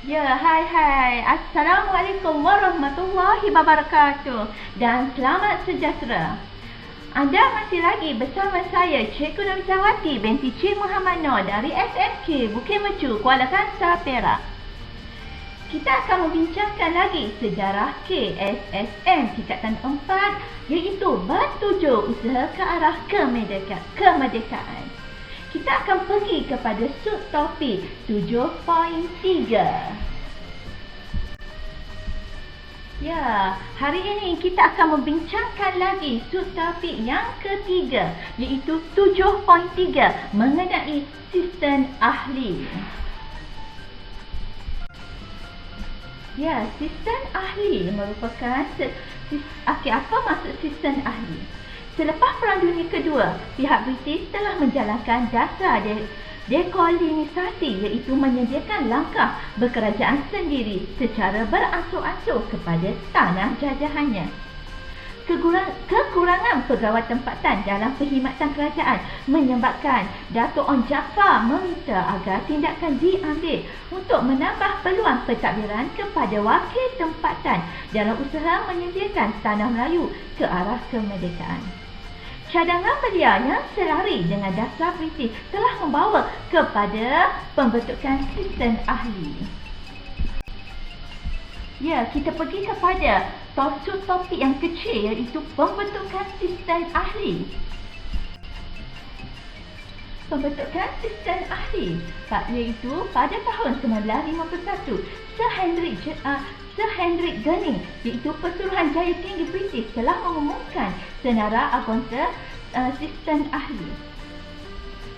Ya, hai. Assalamualaikum warahmatullahi wabarakatuh dan selamat sejahtera. Anda masih lagi bersama saya, Cikgu Nurjawati binti Cik Muhammad Noor dari SMK Bukit Mecu, Kuala Kangsar, Perak. Kita akan membincangkan lagi sejarah KSSM tingkatan 4 iaitu bertuju usaha ke arah kemerdekaan. Kita akan pergi kepada subtopik 7.3. Ya, hari ini kita akan membincangkan lagi subtopik yang ketiga iaitu 7.3 mengenai sistem ahli. Ya, sistem ahli merupakan apa maksud sistem ahli? Selepas Perang Dunia Kedua, pihak British telah menjalankan dasar dekolonisasi iaitu menyediakan langkah berkerajaan sendiri secara beransur-ansur kepada tanah jajahannya. Kekurangan pegawai tempatan dalam perkhidmatan kerajaan menyebabkan Dato' Onn Jaafar meminta agar tindakan diambil untuk menambah peluang pentadbiran kepada wakil tempatan dalam usaha menyediakan tanah Melayu ke arah kemerdekaan. Cadangan belia yang selari dengan dasar British telah membawa kepada pembentukan sistem ahli. Ya, kita pergi kepada topik yang kecil iaitu pembentukan sistem ahli. Pembentukan sistem ahli iaitu pada tahun 1951, Sir Hendrik Gunning iaitu Pesuruhanjaya Tinggi British telah mengumumkan Senara Agonta sistem ahli.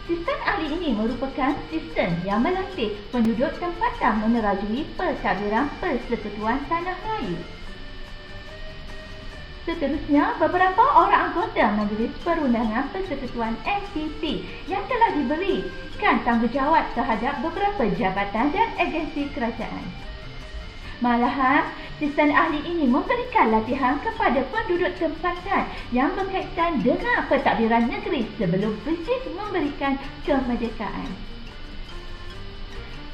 Sistem ahli ini merupakan sistem yang melatih penduduk tempatan menerajui pentadbiran Persekutuan Tanah Melayu. Seterusnya, beberapa orang anggota Majlis Perundangan Persekutuan MPP yang telah diberikan tanggungjawab terhadap beberapa jabatan dan agensi kerajaan. Malahan, sistem ahli ini memberikan latihan kepada penduduk tempatan yang berkaitan dengan pentadbiran negeri sebelum British memberikan kemerdekaan.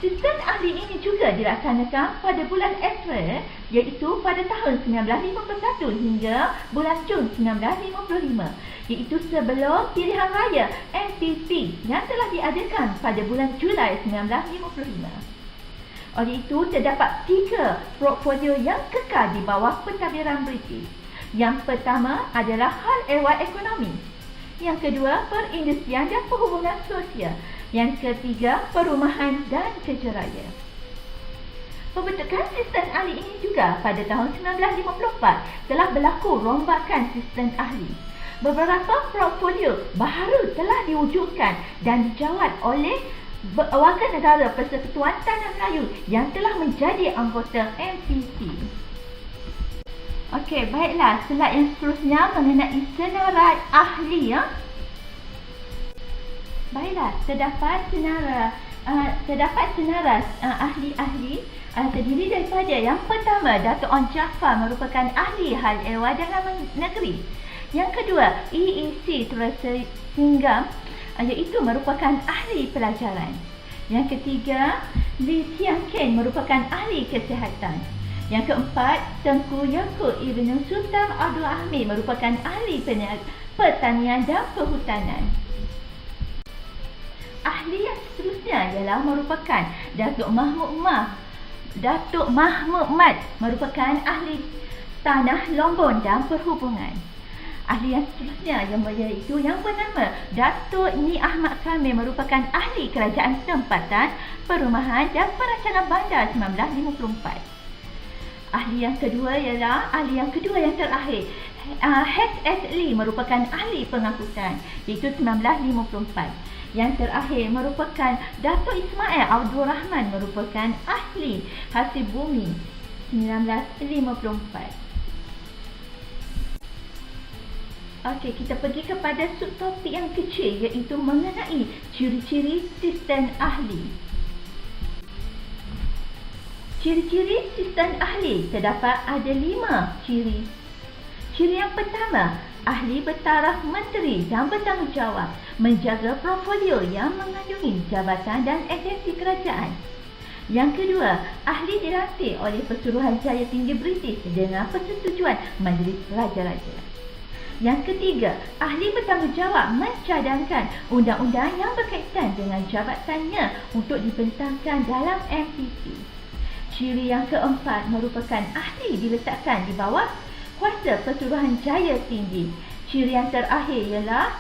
Sistem ahli ini juga dilaksanakan pada bulan April iaitu pada tahun 1951 hingga bulan Jun 1955 iaitu sebelum pilihan raya MPP yang telah diadakan pada bulan Julai 1955. Oleh itu, terdapat 3 portfolio yang kekal di bawah pentadbiran British. Yang pertama adalah hal ehwal ekonomi. Yang kedua, perindustrian dan perhubungan sosial. Yang ketiga, perumahan dan kerja raya. Pembentukan sistem ahli ini juga pada tahun 1954 telah berlaku rombakan sistem ahli. Beberapa portfolio baru telah diwujudkan dan dijawat oleh warga negara Persekutuan Tanah Melayu yang telah menjadi anggota MPP. Okey, baiklah, slide yang seterusnya mengenai senarai ahli ya. Baiklah, terdapat senarai ahli-ahli terdiri daripada yang pertama, Dato' Onn Jaafar merupakan ahli hal ehwal dalam negeri. Yang kedua, EEC Teresa Singham iaitu merupakan ahli pelajaran. Yang ketiga, Lee Tian Ken merupakan ahli kesihatan. Yang keempat, Tengku Yaakob Ibn Sultan Abdul Hamid merupakan ahli pertanian dan perhutanan. Ahli yang seterusnya ialah merupakan Datuk Mahmud Mat merupakan ahli tanah, lombon dan perhubungan. Ahli yang seterusnya iaitu yang bernama Datuk Ni Ahmad Kamil merupakan ahli kerajaan tempatan, perumahan dan perancangan bandar 1954. Ahli yang kedua yang terakhir, H.S. Lee merupakan ahli pengangkutan iaitu 1954. Yang terakhir merupakan Datuk Ismail Abdul Rahman merupakan ahli hasil bumi 1954. Okey, kita pergi kepada subtopik yang kecil iaitu mengenai ciri-ciri sistem ahli. Ciri-ciri sistem ahli terdapat ada 5 ciri. Ciri yang pertama, ahli bertaraf menteri dan bertanggungjawab menjaga portfolio yang mengandungi jabatan dan agensi kerajaan. Yang kedua, ahli dilantik oleh Pesuruhanjaya Tinggi British dengan persetujuan Majlis Raja-Raja. Yang ketiga, ahli bertanggungjawab mencadangkan undang-undang yang berkaitan dengan jabatannya untuk dibentangkan dalam MPP. Ciri yang keempat merupakan ahli diletakkan di bawah kuasa Pesuruhanjaya Tinggi. Ciri yang terakhir ialah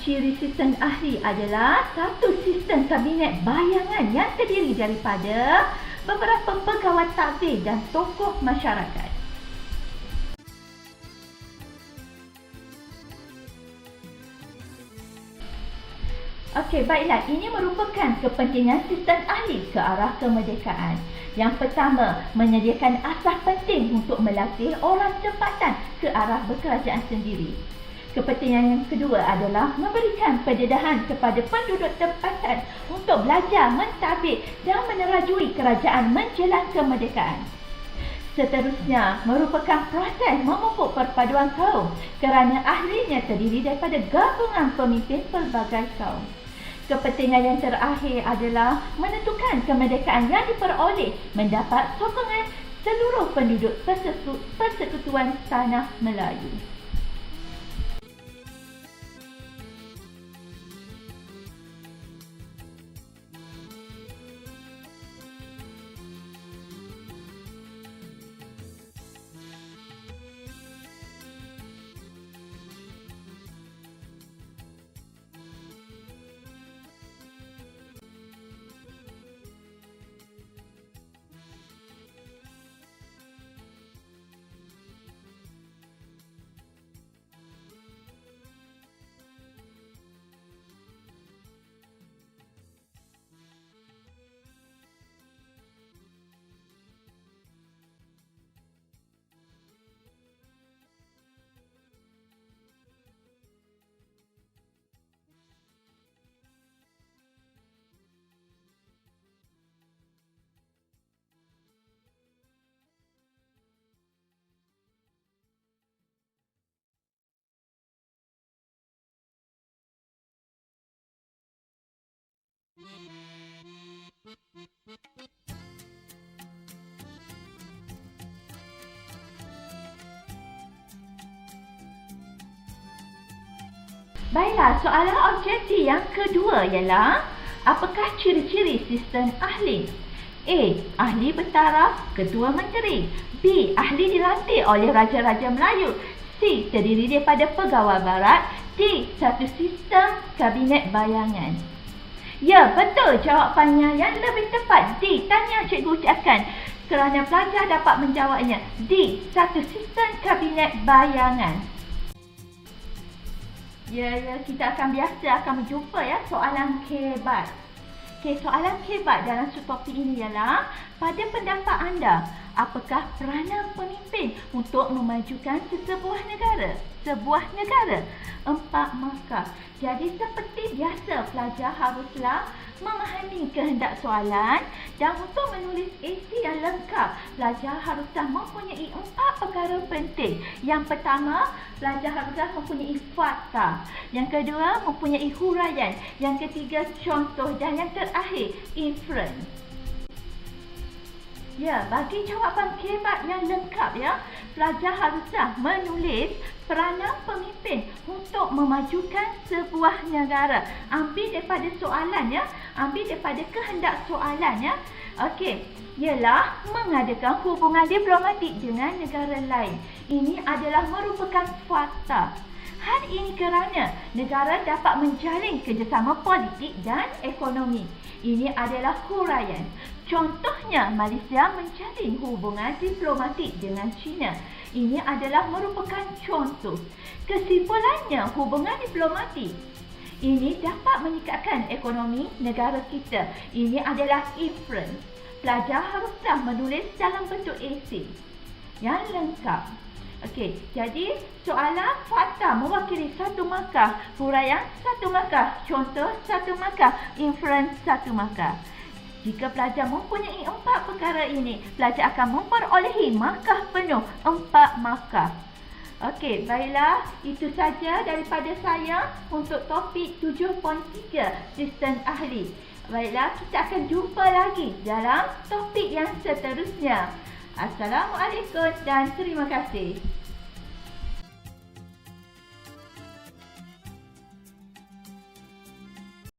ciri sistem ahli adalah satu sistem kabinet bayangan yang terdiri daripada beberapa pegawai tadbir dan tokoh masyarakat. Okey, baiklah. Ini merupakan kepentingan sistem ahli ke arah kemerdekaan. Yang pertama, menyediakan asas penting untuk melatih orang tempatan ke arah berkerajaan sendiri. Kepentingan yang kedua adalah memberikan pendedahan kepada penduduk tempatan untuk belajar mentadbir dan menerajui kerajaan menjelang kemerdekaan. Seterusnya, merupakan proses memupuk perpaduan kaum kerana ahlinya terdiri daripada gabungan pemimpin pelbagai kaum. Kepentingan yang terakhir adalah menentukan kemerdekaan yang diperoleh mendapat sokongan seluruh penduduk Persekutuan Tanah Melayu. Baiklah, soalan objektif yang kedua ialah apakah ciri-ciri sistem ahli? A. Ahli bertaraf Ketua Menteri. B. Ahli dilantik oleh Raja-Raja Melayu. C. Terdiri daripada pegawai barat. D. Satu sistem kabinet bayangan. Ya, betul jawapannya. Yang lebih tepat D. Tanya cikgu ucapkan kerana pelajar dapat menjawabnya. D. Satu sistem kabinet bayangan. Ya, kita akan berjumpa soalan kebat. Okey, soalan kebat dalam subtopik ini ialah, pada pendapat anda, apakah peranan pemimpin untuk memajukan sesebuah negara? Sebuah negara. 4 markah. Jadi seperti biasa, pelajar haruslah memahami kehendak soalan dan untuk menulis esei yang lengkap, pelajar haruslah mempunyai 4 perkara penting. Yang pertama, pelajar haruslah mempunyai fakta. Yang kedua, mempunyai huraian. Yang ketiga, contoh. Dan yang terakhir, inference. Ya, bagi jawapan kebat yang lengkap pelajar haruslah menulis peranan pemimpin untuk memajukan sebuah negara. Ambil daripada soalan ambil daripada kehendak soalan Okey, ialah mengadakan hubungan diplomatik dengan negara lain. Ini adalah merupakan fakta. Hal ini kerana negara dapat menjalin kerjasama politik dan ekonomi. Ini adalah huraian. Contohnya, Malaysia menjalin hubungan diplomatik dengan China. Ini adalah merupakan contoh. Kesimpulannya, hubungan diplomatik ini dapat meningkatkan ekonomi negara kita. Ini adalah inference. Pelajar haruslah menulis dalam bentuk esei yang lengkap. Okey, jadi soalan fakta mewakili 1 markah, huraian 1 markah, contoh 1 markah, inference 1 markah. Jika pelajar mempunyai 4 perkara ini, pelajar akan memperolehi markah penuh 4 markah. Okey, baiklah, itu saja daripada saya untuk topik 7.3 sistem ahli. Baiklah, kita akan jumpa lagi dalam topik yang seterusnya. Assalamualaikum dan terima kasih.